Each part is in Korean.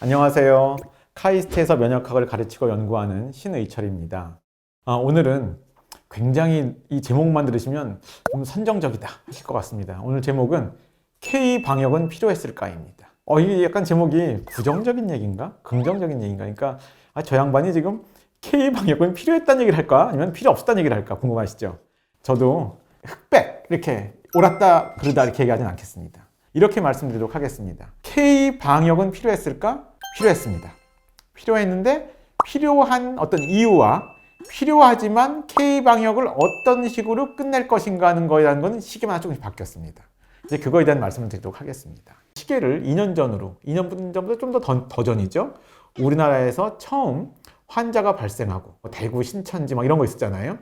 안녕하세요. 카이스트에서 면역학을 가르치고 연구하는 신의철입니다. 오늘은 굉장히 이 제목만 들으시면 좀 선정적이다 하실 것 같습니다. 오늘 제목은 K방역은 필요했을까입니다. 이게 약간 제목이 부정적인 얘기인가? 긍정적인 얘기인가? 그러니까 저 양반이 지금 K방역은 필요했다는 얘기를 할까? 아니면 필요 없었다는 얘기를 할까? 궁금하시죠? 저도 흑백 이렇게 옳았다 그르다 이렇게 얘기하진 않겠습니다. 이렇게 말씀드리도록 하겠습니다. K방역은 필요했을까? 필요했습니다. 필요했는데 필요한 어떤 이유와 필요하지만 K방역을 어떤 식으로 끝낼 것인가 하는 거에 대한 건 시기마다 조금씩 바뀌었습니다. 이제 그거에 대한 말씀을 드리도록 하겠습니다. 시계를 2년 전으로, 2년 전보다 좀 더 전이죠. 우리나라에서 처음 환자가 발생하고 대구, 신천지 막 이런 거 있었잖아요.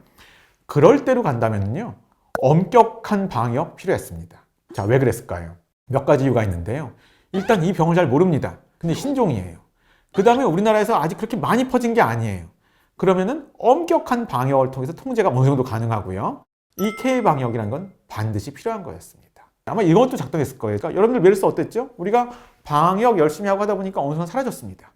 그럴 때로 간다면요. 엄격한 방역 필요했습니다. 자, 왜 그랬을까요? 몇 가지 이유가 있는데요. 일단 이 병을 잘 모릅니다. 근데 신종이에요. 그 다음에 우리나라에서 아직 그렇게 많이 퍼진 게 아니에요. 그러면은 엄격한 방역을 통해서 통제가 어느 정도 가능하고요. 이 K방역이라는 건 반드시 필요한 거였습니다. 아마 이것도 작동했을 거예요. 그러니까 여러분들 메르스 어땠죠? 우리가 방역 열심히 하고 하다 보니까 어느 순간 사라졌습니다.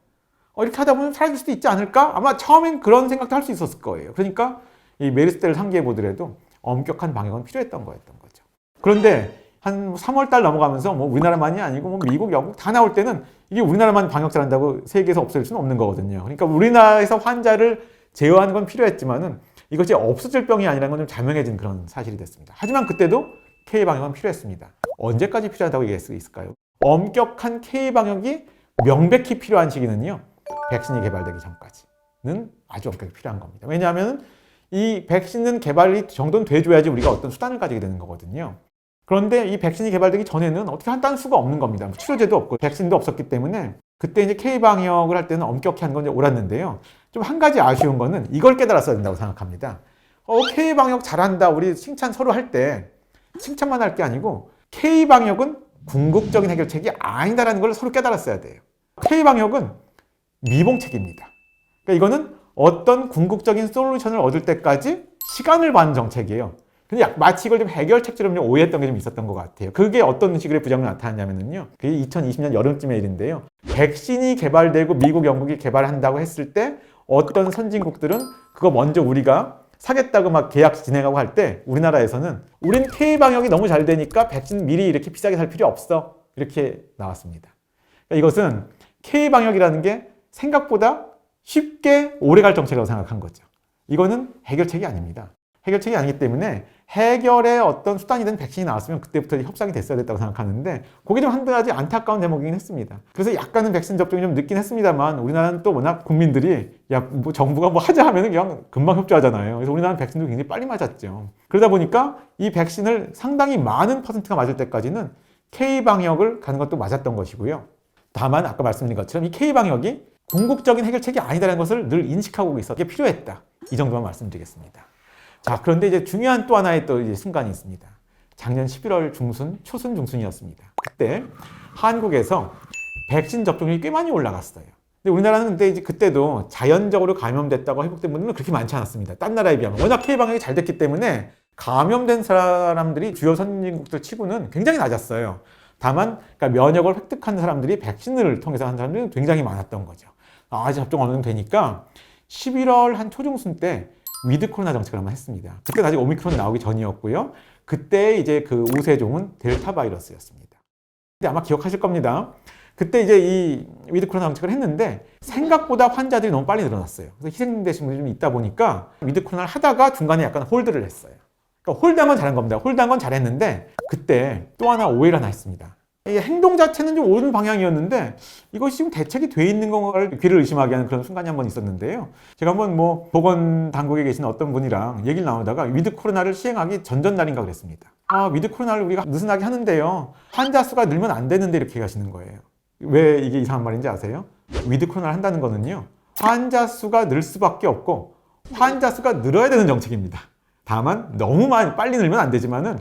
이렇게 하다 보면 사라질 수도 있지 않을까? 아마 처음엔 그런 생각도 할 수 있었을 거예요. 그러니까 이 메르스 때를 상기해 보더라도 엄격한 방역은 필요했던 거였던 거죠. 그런데 한 3월 달 넘어가면서 우리나라만이 아니고 미국, 영국 다 나올 때는 이게 우리나라만 방역 잘한다고 세계에서 없어질 수는 없는 거거든요. 그러니까 우리나라에서 환자를 제어하는 건 필요했지만은 이것이 없어질 병이 아니라는 건 좀 자명해진 그런 사실이 됐습니다. 하지만 그때도 K방역은 필요했습니다. 언제까지 필요하다고 얘기할 수 있을까요? 엄격한 K방역이 명백히 필요한 시기는요. 백신이 개발되기 전까지는 아주 엄격히 필요한 겁니다. 왜냐하면 이 백신은 개발이 정도는 돼줘야지 우리가 어떤 수단을 가지게 되는 거거든요. 그런데 이 백신이 개발되기 전에는 어떻게 한다는 수가 없는 겁니다. 치료제도 없고 백신도 없었기 때문에 그때 이제 K방역을 할 때는 엄격히 한 건 옳았는데요. 좀 한 가지 아쉬운 거는 이걸 깨달았어야 된다고 생각합니다. K방역 잘한다. 우리 칭찬 서로 할 때 칭찬만 할 게 아니고 K방역은 궁극적인 해결책이 아니다라는 걸 서로 깨달았어야 돼요. K방역은 미봉책입니다. 그러니까 이거는 어떤 궁극적인 솔루션을 얻을 때까지 시간을 받는 정책이에요. 근데 마치 이걸 좀 해결책처럼 좀 오해했던 게 좀 있었던 것 같아요. 그게 어떤 식으로 부작용이 나타났냐면요. 그게 2020년 여름쯤의 일인데요. 백신이 개발되고 미국, 영국이 개발한다고 했을 때 어떤 선진국들은 그거 먼저 우리가 사겠다고 막 계약 진행하고 할 때 우리나라에서는 우린 K방역이 너무 잘 되니까 백신 미리 이렇게 비싸게 살 필요 없어. 이렇게 나왔습니다. 그러니까 이것은 K방역이라는 게 생각보다 쉽게 오래갈 정책이라고 생각한 거죠. 이거는 해결책이 아닙니다. 해결책이 아니기 때문에 해결의 어떤 수단이든 백신이 나왔으면 그때부터 협상이 됐어야 됐다고 생각하는데 그게 좀 한 가지 안타까운 대목이긴 했습니다. 그래서 약간은 백신 접종이 좀 늦긴 했습니다만 우리나라는 또 워낙 국민들이 정부가 뭐 하자 하면 그냥 금방 협조하잖아요. 그래서 우리나라는 백신도 굉장히 빨리 맞았죠. 그러다 보니까 이 백신을 상당히 많은 퍼센트가 맞을 때까지는 K방역을 가는 것도 맞았던 것이고요. 다만 아까 말씀드린 것처럼 이 K방역이 궁극적인 해결책이 아니다라는 것을 늘 인식하고 있었기에 필요했다. 이 정도만 말씀드리겠습니다. 자, 그런데 이제 중요한 또 하나의 또 이제 순간이 있습니다. 작년 11월 중순, 초순 중순이었습니다. 그때 한국에서 백신 접종률이 꽤 많이 올라갔어요. 근데 우리나라는 근데 이제 그때도 자연적으로 감염됐다고 회복된 분들은 그렇게 많지 않았습니다. 딴 나라에 비하면 워낙 K방역이 잘 됐기 때문에 감염된 사람들이 주요 선진국들 치고는 굉장히 낮았어요. 다만 그러니까 면역을 획득한 사람들이 백신을 통해서 한 사람들이 굉장히 많았던 거죠. 이제 접종 어느 정도 되니까 11월 한 초중순 때 위드 코로나 정책을 한번 했습니다. 그때 아직 오미크론 나오기 전이었고요. 그때 이제 그 우세종은 델타 바이러스였습니다. 근데 아마 기억하실 겁니다. 그때 이제 이 위드 코로나 정책을 했는데 생각보다 환자들이 너무 빨리 늘어났어요. 그래서 희생되신 분들이 좀 있다 보니까 위드 코로나를 하다가 중간에 약간 홀드를 했어요. 그러니까 홀드한 건 잘한 겁니다. 홀드한 건 잘했는데 그때 또 하나 오해를 하나 했습니다. 이 행동 자체는 좀 옳은 방향이었는데 이것이 지금 대책이 돼 있는 건가를 귀를 의심하게 하는 그런 순간이 한번 있었는데요. 제가 한번 보건당국에 계신 어떤 분이랑 얘기를 나누다가 위드 코로나를 시행하기 전전날인가 그랬습니다. 위드 코로나를 우리가 느슨하게 하는데요. 환자 수가 늘면 안 되는데 이렇게 하시는 거예요. 왜 이게 이상한 말인지 아세요? 위드 코로나를 한다는 거는요. 환자 수가 늘 수밖에 없고 환자 수가 늘어야 되는 정책입니다. 다만 너무 빨리 늘면 안 되지만은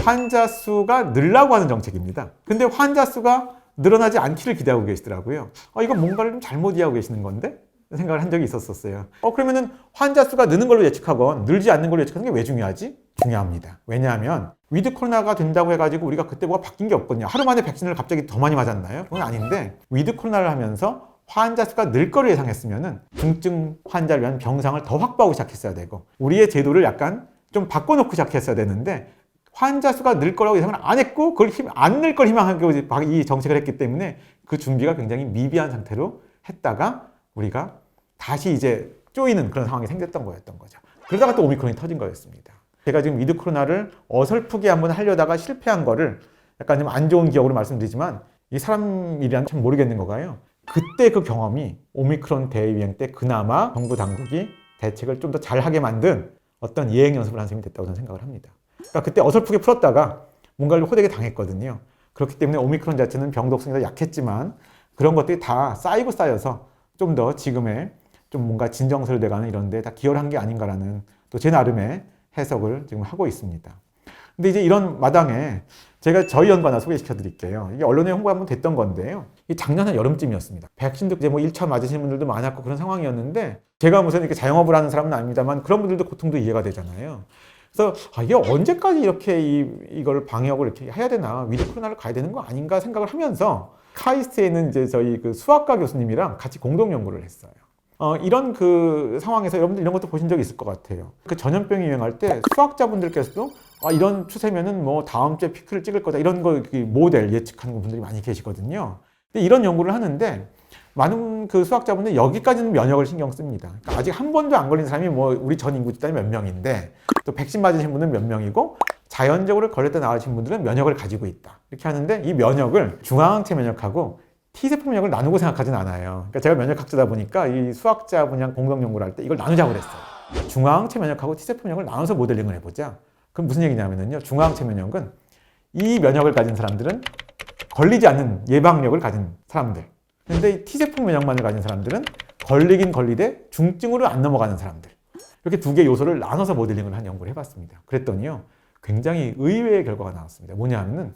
환자 수가 늘라고 하는 정책입니다. 근데 환자 수가 늘어나지 않기를 기대하고 계시더라고요. 이거 뭔가를 좀 잘못 이해하고 계시는 건데? 생각을 한 적이 있었어요. 그러면은 환자 수가 느는 걸로 예측하건 늘지 않는 걸로 예측하는 게 왜 중요하지? 중요합니다. 왜냐하면 위드 코로나가 된다고 해가지고 우리가 그때 뭐가 바뀐 게 없거든요. 하루 만에 백신을 갑자기 더 많이 맞았나요? 그건 아닌데 위드 코로나를 하면서 환자 수가 늘 거를 예상했으면은 중증 환자를 위한 병상을 더 확보하고 시작했어야 되고 우리의 제도를 약간 좀 바꿔놓고 시작했어야 되는데 환자 수가 늘 거라고 예상을 안 했고 그걸 안 늘 걸 희망하고 이 정책을 했기 때문에 그 준비가 굉장히 미비한 상태로 했다가 우리가 다시 이제 쪼이는 그런 상황이 생겼던 거였던 거죠. 그러다가 또 오미크론이 터진 거였습니다. 제가 지금 위드 코로나를 어설프게 한번 하려다가 실패한 거를 약간 좀 안 좋은 기억으로 말씀드리지만 이 사람 일이란 참 모르겠는 거가요. 그때 그 경험이 오미크론 대유행 때 그나마 정부 당국이 대책을 좀 더 잘하게 만든 어떤 예행 연습을 한 셈이 됐다고 저는 생각을 합니다. 그러니까 그때 어설프게 풀었다가 뭔가를 호되게 당했거든요. 그렇기 때문에 오미크론 자체는 병독성이 더 약했지만 그런 것들이 다 쌓이고 쌓여서 좀 더 지금의 좀 뭔가 진정서를 돼가는 이런 데 다 기여를 한 게 아닌가라는 또 제 나름의 해석을 지금 하고 있습니다. 근데 이제 이런 마당에 제가 저희 연구 하나 소개시켜 드릴게요. 이게 언론에 홍보 한번 됐던 건데요. 이 작년 한 여름쯤이었습니다. 백신도 이제 뭐 1차 맞으시는 분들도 많았고 그런 상황이었는데 제가 무슨 이렇게 자영업을 하는 사람은 아닙니다만 그런 분들도 고통도 이해가 되잖아요. 그래서 이게 언제까지 이렇게 이걸 방역을 이렇게 해야 되나 위드 코로나를 가야 되는 거 아닌가 생각을 하면서 카이스트에 있는 이제 저희 그 수학과 교수님이랑 같이 공동 연구를 했어요. 이런 그 상황에서 여러분들 이런 것도 보신 적이 있을 것 같아요. 그 전염병이 유행할 때 수학자분들께서도 이런 추세면은 뭐 다음 주에 피크를 찍을 거다 이런 거 모델 예측하는 분들이 많이 계시거든요. 근데 이런 연구를 하는데 많은 그 수학자분들이 여기까지는 면역을 신경 씁니다. 그러니까 아직 한 번도 안 걸린 사람이 뭐 우리 전 인구 집단이 몇 명인데 또 백신 맞으신 분은 몇 명이고 자연적으로 걸렸다 나으신 분들은 면역을 가지고 있다. 이렇게 하는데 이 면역을 중앙항체 면역하고 T세포 면역을 나누고 생각하진 않아요. 그러니까 제가 면역학자다 보니까 이 수학자 분야 공동 연구를 할 때 이걸 나누자고 그랬어요. 중앙항체 면역하고 T세포 면역을 나눠서 모델링을 해보자. 그럼 무슨 얘기냐면요. 중앙항체 면역은 이 면역을 가진 사람들은 걸리지 않는 예방력을 가진 사람들. 근데 이 T세포 면역만을 가진 사람들은 걸리긴 걸리되 중증으로 안 넘어가는 사람들. 이렇게 두 개의 요소를 나눠서 모델링을 한 연구를 해봤습니다. 그랬더니요. 굉장히 의외의 결과가 나왔습니다. 뭐냐 하면은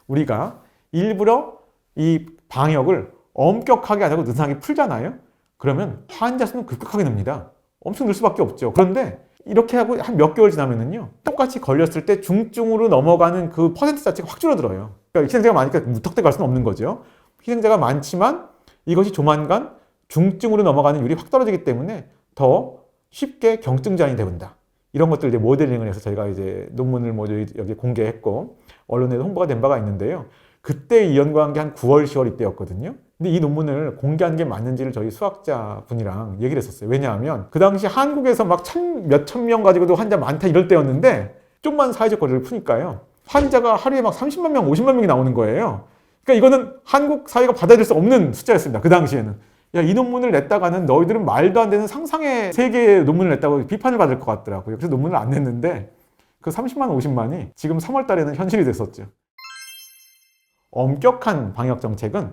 우리가 일부러 이 방역을 엄격하게 안 하고 느슨하게 풀잖아요. 그러면 환자 수는 급격하게 늡니다. 엄청 늘 수밖에 없죠. 그런데 이렇게 하고 한 몇 개월 지나면은요. 똑같이 걸렸을 때 중증으로 넘어가는 그 퍼센트 자체가 확 줄어들어요. 그러니까 희생자가 많으니까 무턱대고 갈 수는 없는 거죠. 희생자가 많지만 이것이 조만간 중증으로 넘어가는 율이 확 떨어지기 때문에 더 쉽게 경증 질환이 된다. 이런 것들 이제 모델링을 해서 저희가 이제 논문을 모두 여기 공개했고 언론에도 홍보가 된 바가 있는데요. 그때 이 연구한 게 한 9월, 10월 이때였거든요. 근데 이 논문을 공개한 게 맞는지를 저희 수학자 분이랑 얘기를 했었어요. 왜냐하면 그 당시 한국에서 막 몇천 명 가지고도 환자 많다 이럴 때였는데 좀만 사회적 거리를 푸니까요. 환자가 하루에 막 30만 명, 50만 명이 나오는 거예요. 그러니까 이거는 한국 사회가 받아들일 수 없는 숫자였습니다. 그 당시에는. 야, 이 논문을 냈다가는 너희들은 말도 안 되는 상상의 세계의 논문을 냈다고 비판을 받을 것 같더라고요. 그래서 논문을 안 냈는데 그 30만, 50만이 지금 3월 달에는 현실이 됐었죠. 엄격한 방역 정책은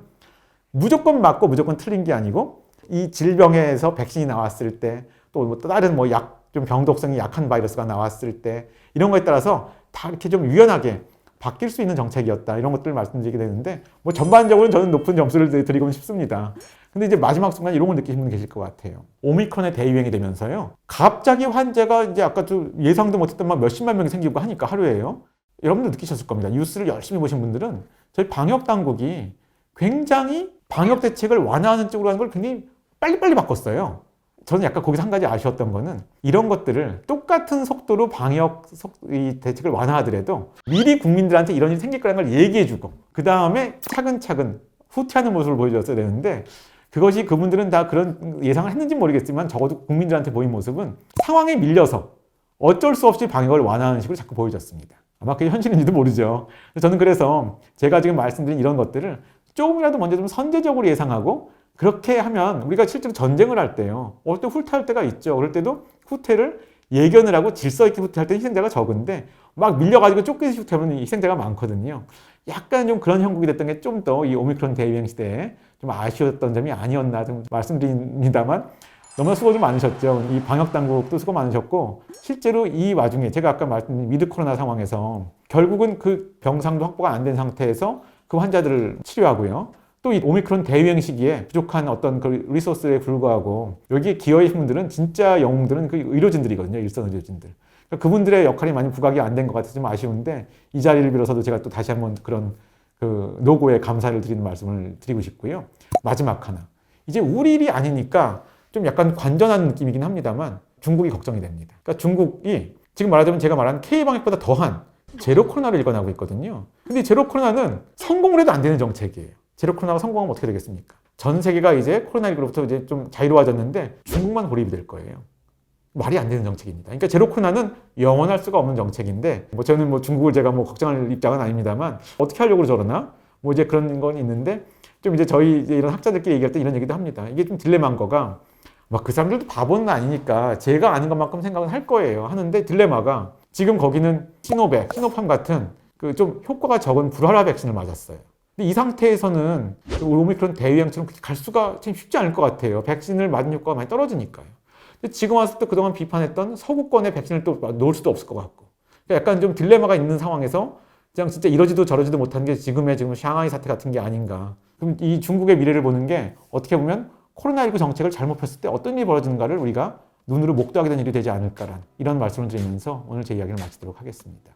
무조건 맞고 무조건 틀린 게 아니고 이 질병에서 백신이 나왔을 때 또 다른 뭐 좀 병독성이 약한 바이러스가 나왔을 때 이런 거에 따라서 다 이렇게 좀 유연하게 바뀔 수 있는 정책이었다. 이런 것들을 말씀드리게 되는데 뭐 전반적으로는 저는 높은 점수를 드리고는 싶습니다. 근데 이제 마지막 순간 이런 걸 느끼시는 분 계실 것 같아요. 오미크론의 대유행이 되면서요. 갑자기 환자가 이제 아까 좀 예상도 못했던 막 몇십만 명이 생기고 하니까 하루에요. 여러분들 느끼셨을 겁니다. 뉴스를 열심히 보신 분들은 저희 방역 당국이 굉장히 방역 대책을 완화하는 쪽으로 하는 걸 굉장히 빨리빨리 바꿨어요. 저는 약간 거기서 한 가지 아쉬웠던 거는 이런 것들을 똑같은 속도로 방역 이 대책을 완화하더라도 미리 국민들한테 이런 일이 생길 거라는 걸 얘기해주고 그 다음에 차근차근 후퇴하는 모습을 보여줬어야 되는데 그것이 그분들은 다 그런 예상을 했는지 모르겠지만 적어도 국민들한테 보인 모습은 상황에 밀려서 어쩔 수 없이 방역을 완화하는 식으로 자꾸 보여졌습니다. 아마 그게 현실인지도 모르죠. 저는 그래서 제가 지금 말씀드린 이런 것들을 조금이라도 먼저 좀 선제적으로 예상하고 그렇게 하면 우리가 실제로 전쟁을 할 때요. 어떨 때 후퇴할 때가 있죠. 그럴 때도 후퇴를 예견을 하고 질서 있게 후퇴할 때 희생자가 적은데 막 밀려가지고 쫓기듯이 후퇴하면 희생자가 많거든요. 약간 좀 그런 형국이 됐던 게 좀 더 이 오미크론 대유행 시대에 좀 아쉬웠던 점이 아니었나 좀 말씀드립니다만 너무나 수고 좀 많으셨죠. 이 방역 당국도 수고 많으셨고 실제로 이 와중에 제가 아까 말씀드린 위드 코로나 상황에서 결국은 그 병상도 확보가 안 된 상태에서 그 환자들을 치료하고요. 또 이 오미크론 대유행 시기에 부족한 어떤 그 리소스에 불구하고 여기에 기여하신 분들은 진짜 영웅들은 그 의료진들이거든요. 일선 의료진들. 그러니까 그분들의 역할이 많이 부각이 안 된 것 같아서 좀 아쉬운데 이 자리를 빌어서도 제가 또 다시 한번 그런 그 노고에 감사를 드리는 말씀을 드리고 싶고요. 마지막 하나. 이제 우리 일이 아니니까 좀 약간 관전하는 느낌이긴 합니다만 중국이 걱정이 됩니다. 그러니까 중국이 지금 말하자면 제가 말한 K방역보다 더한 제로 코로나를 일관하고 있거든요. 근데 이 제로 코로나는 성공을 해도 안 되는 정책이에요. 제로 코로나가 성공하면 어떻게 되겠습니까? 전 세계가 이제 코로나19로부터 이제 좀 자유로워졌는데 중국만 고립이 될 거예요. 말이 안 되는 정책입니다. 그러니까 제로 코로나는 영원할 수가 없는 정책인데 뭐 저는 뭐 중국을 제가 뭐 걱정할 입장은 아닙니다만 어떻게 하려고 저러나 뭐 이제 그런 건 있는데 좀 이제 저희 이제 이런 학자들끼리 얘기할 때 이런 얘기도 합니다. 이게 좀 딜레마인 거가 막 그 사람들도 바보는 아니니까 제가 아는 것만큼 생각은 할 거예요. 하는데 딜레마가 지금 거기는 시노백, 시노팜 같은 그 좀 효과가 적은 불활화 백신을 맞았어요. 근데 이 상태에서는 오미크론 대유행처럼 그렇게 갈 수가 참 쉽지 않을 것 같아요. 백신을 맞은 효과가 많이 떨어지니까요. 근데 지금 와서 또 그동안 비판했던 서구권의 백신을 또 놓을 수도 없을 것 같고. 그러니까 약간 좀 딜레마가 있는 상황에서 그냥 진짜 이러지도 저러지도 못한 게 지금 샹하이 사태 같은 게 아닌가. 그럼 이 중국의 미래를 보는 게 어떻게 보면 코로나19 정책을 잘못 폈을 때 어떤 일이 벌어지는가를 우리가 눈으로 목도하게 된 일이 되지 않을까란 이런 말씀을 드리면서 오늘 제 이야기를 마치도록 하겠습니다.